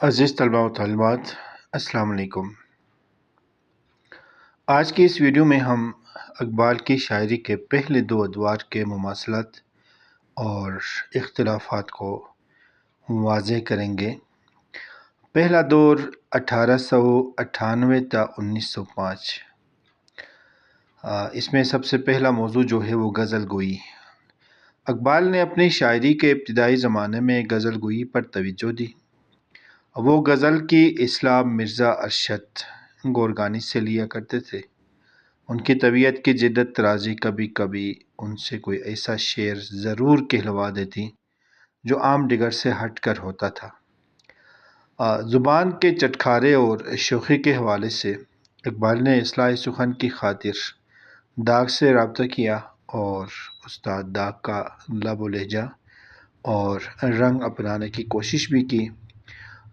عزیز طلباء و طالبات، السلام علیکم۔ آج کی اس ویڈیو میں ہم اقبال کی شاعری کے پہلے دو ادوار کے مماثلت اور اختلافات کو واضح کریں گے۔ پہلا دور 1898 تا 1905۔ اس میں سب سے پہلا موضوع جو ہے وہ غزل گوئی۔ اقبال نے اپنی شاعری کے ابتدائی زمانے میں غزل گوئی پر توجہ دی۔ وہ غزل کی اصطلاح مرزا ارشد گورکانی سے لیا کرتے تھے۔ ان کی طبیعت کی جدت طرازی کبھی کبھی ان سے کوئی ایسا شعر ضرور کہلوا دیتی جو عام ڈگر سے ہٹ کر ہوتا تھا۔ زبان کے چٹکارے اور شوخی کے حوالے سے اقبال نے اصلاح سخن کی خاطر داغ سے رابطہ کیا اور استاد داغ کا لب و لہجہ اور رنگ اپنانے کی کوشش بھی کی۔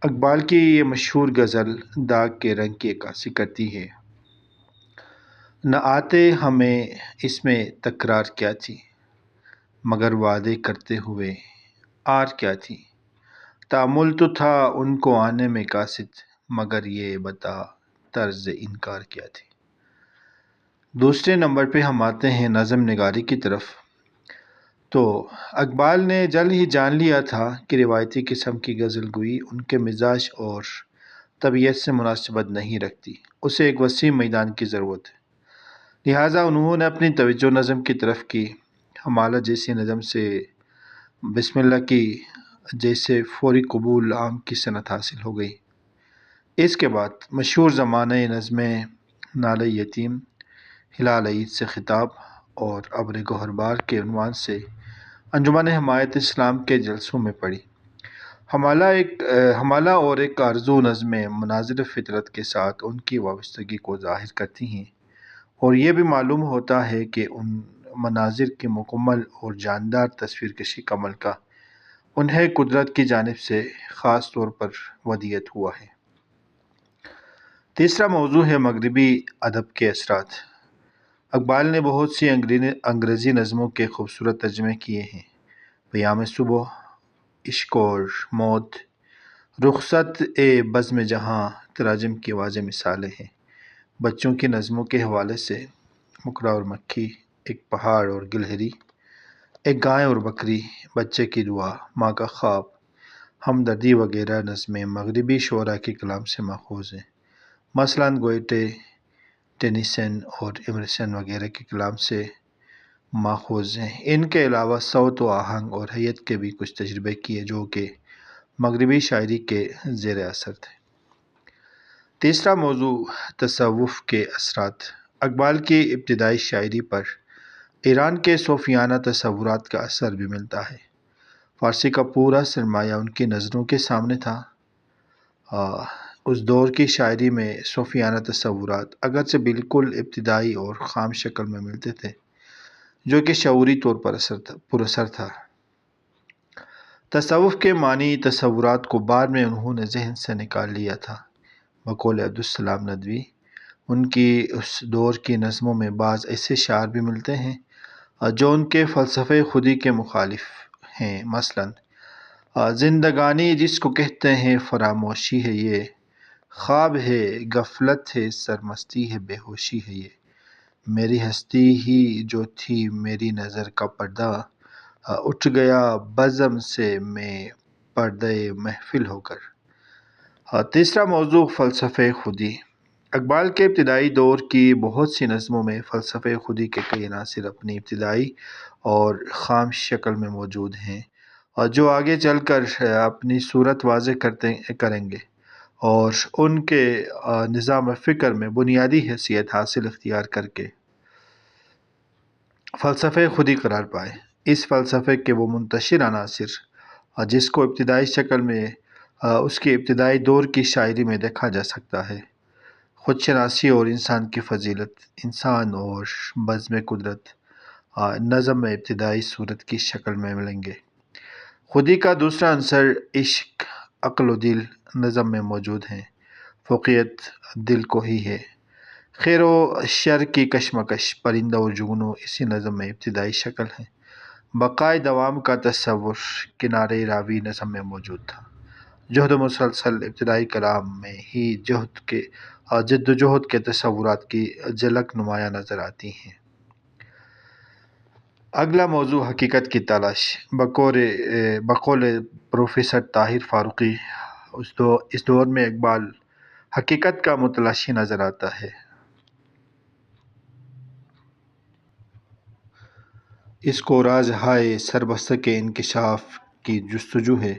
اقبال کی یہ مشہور غزل داغ کے رنگ کی عکاسی کرتی ہے۔ نہ آتے ہمیں اس میں تکرار کیا تھی، مگر وعدے کرتے ہوئے آر کیا تھی۔ تأمل تو تھا ان کو آنے میں قاصد، مگر یہ بتا طرز انکار کیا تھی۔ دوسرے نمبر پہ ہم آتے ہیں نظم نگاری کی طرف۔ تو اقبال نے جلد ہی جان لیا تھا کہ روایتی قسم کی غزل گوئی ان کے مزاج اور طبیعت سے مناسبت نہیں رکھتی، اسے ایک وسیع میدان کی ضرورت ہے۔ لہٰذا انہوں نے اپنی توجہ نظم کی طرف کی۔ ہمالہ جیسی نظم سے بسم اللہ کی جیسے فوری قبول عام کی صنعت حاصل ہو گئی۔ اس کے بعد مشہور زمانۂ نظمیں نالہ یتیم، ہلال عید سے خطاب اور ابر گوہربار کے عنوان سے انجمن حمایت اسلام کے جلسوں میں پڑھی۔ ہمالہ اور ایک آرزو نظمیں مناظر فطرت کے ساتھ ان کی وابستگی کو ظاہر کرتی ہیں، اور یہ بھی معلوم ہوتا ہے کہ ان مناظر کی مکمل اور جاندار تصویر کشی کا ملکہ انہیں قدرت کی جانب سے خاص طور پر ودیعت ہوا ہے۔ تیسرا موضوع ہے مغربی ادب کے اثرات۔ اقبال نے بہت سی انگریزی نظموں کے خوبصورت ترجمے کیے ہیں۔ پیام صبح، عشق اور موت، رخصت بزم جہاں تراجم کی واضح مثالیں ہیں۔ بچوں کی نظموں کے حوالے سے مکڑا اور مکھی، ایک پہاڑ اور گلہری، ایک گائے اور بکری، بچے کی دعا، ماں کا خواب، ہمدردی وغیرہ نظمیں مغربی شعراء کے کلام سے ماخوذ ہیں۔ مثلاً گوئٹے، ٹینیسن اور ایمرسن وغیرہ کے کلام سے ماخوذ ہیں۔ ان کے علاوہ صوت و آہنگ اور حیت کے بھی کچھ تجربے کیے جو کہ مغربی شاعری کے زیر اثر تھے۔ تیسرا موضوع تصوف کے اثرات۔ اقبال کی ابتدائی شاعری پر ایران کے صوفیانہ تصورات کا اثر بھی ملتا ہے۔ فارسی کا پورا سرمایہ ان کی نظروں کے سامنے تھا۔ اس دور کی شاعری میں صوفیانہ تصورات اگرچہ بالکل ابتدائی اور خام شکل میں ملتے تھے، جو کہ شعوری طور پر پر اثر تھا۔ تصوف کے معنی تصورات کو بعد میں انہوں نے ذہن سے نکال لیا تھا۔ بقول عبدالسلام ندوی، ان کی اس دور کی نظموں میں بعض ایسے شعر بھی ملتے ہیں جو ان کے فلسفہ خودی کے مخالف ہیں۔ مثلاً زندگانی جس کو کہتے ہیں فراموشی ہے یہ، خواب ہے غفلت ہے سرمستی ہے بے ہوشی ہے یہ، میری ہستی ہی جو تھی میری نظر کا پردہ، اٹھ گیا بزم سے میں پردہ محفل ہو کر۔ تیسرا موضوع فلسفہ خودی۔ اقبال کے ابتدائی دور کی بہت سی نظموں میں فلسفہ خودی کے کئی عناصر اپنی ابتدائی اور خام شکل میں موجود ہیں، جو آگے چل کر اپنی صورت واضح کریں گے اور ان کے نظام فکر میں بنیادی حیثیت حاصل اختیار کر کے فلسفہ خودی قرار پائے۔ اس فلسفے کے وہ منتشر عناصر جس کو ابتدائی شکل میں اس کے ابتدائی دور کی شاعری میں دیکھا جا سکتا ہے، خود شناسی اور انسان کی فضیلت، انسان اور بزم قدرت، نظم میں ابتدائی صورت کی شکل میں ملیں گے۔ خودی کا دوسرا عنصر عشق، عقل و دل نظم میں موجود ہیں۔ فوقیت دل کو ہی ہے۔ خیر و شر کی کشمکش، پرندہ اور جگنو اسی نظم میں ابتدائی شکل ہیں۔ بقائے دوام کا تصور، کنارے راوی نظم میں موجود تھا۔ جہد مسلسل ابتدائی کلام میں ہی جد و جہد کے تصورات کی جھلک نمایاں نظر آتی ہیں۔ اگلا موضوع حقیقت کی تلاش۔ بقول پروفیسر طاہر فاروقی، اس دور میں اقبال حقیقت کا متلاشی نظر آتا ہے۔ اس کو راز ہائے سربستہ کے انکشاف کی جستجو ہے،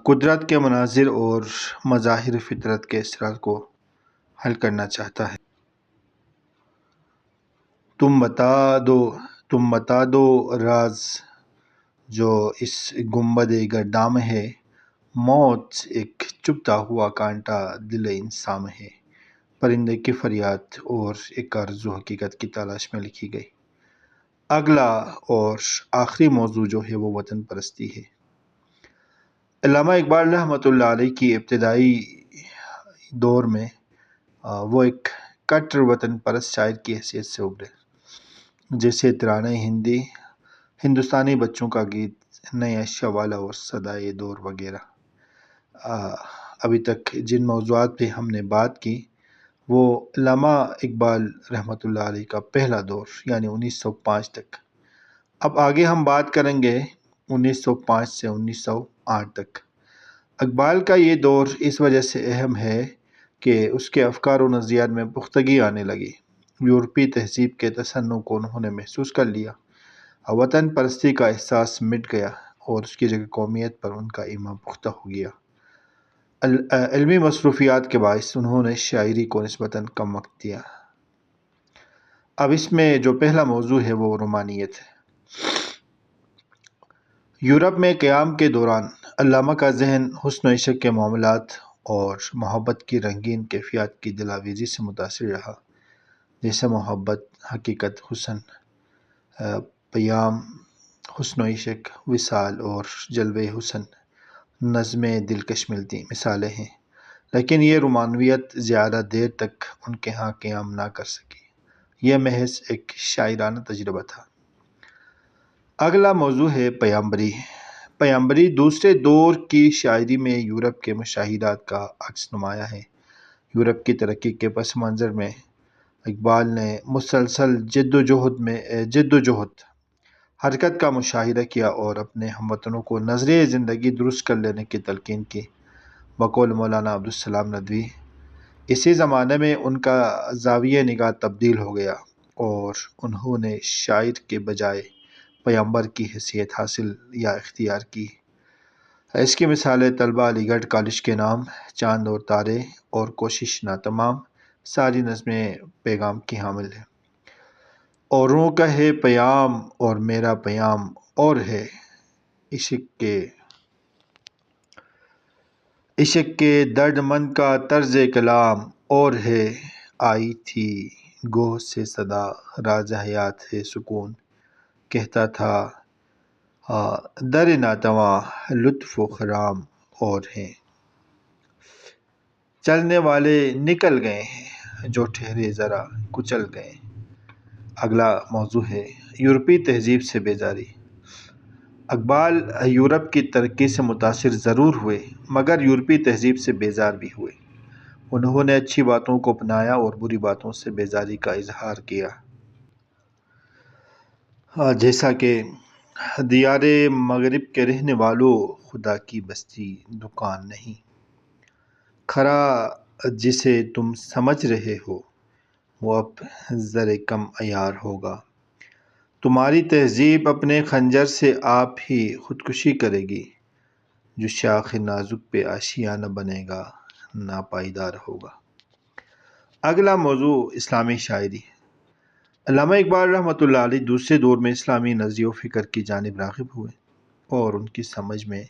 قدرت کے مناظر اور مظاہر فطرت کے اسرار کو حل کرنا چاہتا ہے۔ تم بتا دو راز جو اس گنبد گرداں میں ہے، موت ایک چبھتا ہوا کانٹا دل انسان میں ہے۔ پرندے کی فریاد اور ایک آرزو حقیقت کی تلاش میں لکھی گئی۔ اگلا اور آخری موضوع جو ہے وہ وطن پرستی ہے۔ علامہ اقبال رحمۃ اللہ علیہ کی ابتدائی دور میں وہ ایک کٹر وطن پرست شاعر کی حیثیت سے ابھرے، جیسے ترانے ہندوستانی بچوں کا گیت، نئے اشیا والا اور صدائے دور وغیرہ۔ ابھی تک جن موضوعات پہ ہم نے بات کی وہ علامہ اقبال رحمۃ اللہ علیہ کا پہلا دور یعنی 1905 تک۔ اب آگے ہم بات کریں گے 1905 سے 1908 تک۔ اقبال کا یہ دور اس وجہ سے اہم ہے کہ اس کے افکار و نظریات میں پختگی آنے لگی۔ یورپی تہذیب کے تصنع کو انہوں نے محسوس کر لیا، وطن پرستی کا احساس مٹ گیا اور اس کی جگہ قومیت پر ان کا ایمان پختہ ہو گیا۔ علمی مصروفیات کے باعث انہوں نے شاعری کو نسبتاً کم وقت دیا۔ اب اس میں جو پہلا موضوع ہے وہ رومانیت ہے۔ یورپ میں قیام کے دوران علامہ کا ذہن حسن و عشق کے معاملات اور محبت کی رنگین کیفیات کی دلاویزی سے متاثر رہا، جیسے محبت، حقیقت، حسن، پیام، حسن و عشق، وصال اور جلوے حسن، نظمیں دلکش ملتی مثالیں ہیں، لیکن یہ رومانویت زیادہ دیر تک ان کے ہاں قیام نہ کر سکی۔ یہ محض ایک شاعرانہ تجربہ تھا۔ اگلا موضوع ہے پیامبری۔ پیامبری دوسرے دور کی شاعری میں یورپ کے مشاہدات کا عکس نمایاں ہے۔ یورپ کی ترقی کے پس منظر میں اقبال نے مسلسل جد و جہد حرکت کا مشاہدہ کیا اور اپنے ہم وطنوں کو نظریہ زندگی درست کر لینے کی تلقین کی۔ بقول مولانا عبدالسلام ندوی، اسی زمانے میں ان کا زاویہ نگاہ تبدیل ہو گیا اور انہوں نے شاعر کے بجائے پیامبر کی حیثیت حاصل یا اختیار کی۔ اس کی مثالیں طلبہ علی گڑھ کالج کے نام، چاند اور تارے اور کوشش ناتمام، ساری نظمیں پیغام کی حامل ہیں۔ اوروں کا ہے پیام اور میرا پیام اور ہے، عشق کے درد مند کا طرز کلام اور ہے، آئی تھی گوہ سے صدا راز حیات ہے سکون، کہتا تھا در ناتواں لطف و خرام اور ہیں، چلنے والے نکل گئے ہیں جو ٹھہرے ذرا کچل گئے۔ اگلا موضوع ہے یورپی تہذیب سے بیزاری۔ اقبال یورپ کی ترقی سے متاثر ضرور ہوئے مگر یورپی تہذیب سے بیزار بھی ہوئے۔ انہوں نے اچھی باتوں کو اپنایا اور بری باتوں سے بیزاری کا اظہار کیا، جیسا کہ دیار مغرب کے رہنے والوں خدا کی بستی دکان نہیں، کھرا جسے تم سمجھ رہے ہو وہ اب زر کم عیار ہوگا، تمہاری تہذیب اپنے خنجر سے آپ ہی خودکشی کرے گی، جو شاخ نازک پہ آشیانہ بنے گا ناپائیدار ہوگا۔ اگلا موضوع اسلامی شاعری۔ علامہ اقبال رحمۃ اللہ علیہ دوسرے دور میں اسلامی نظریہ و فکر کی جانب راغب ہوئے اور ان کی سمجھ میں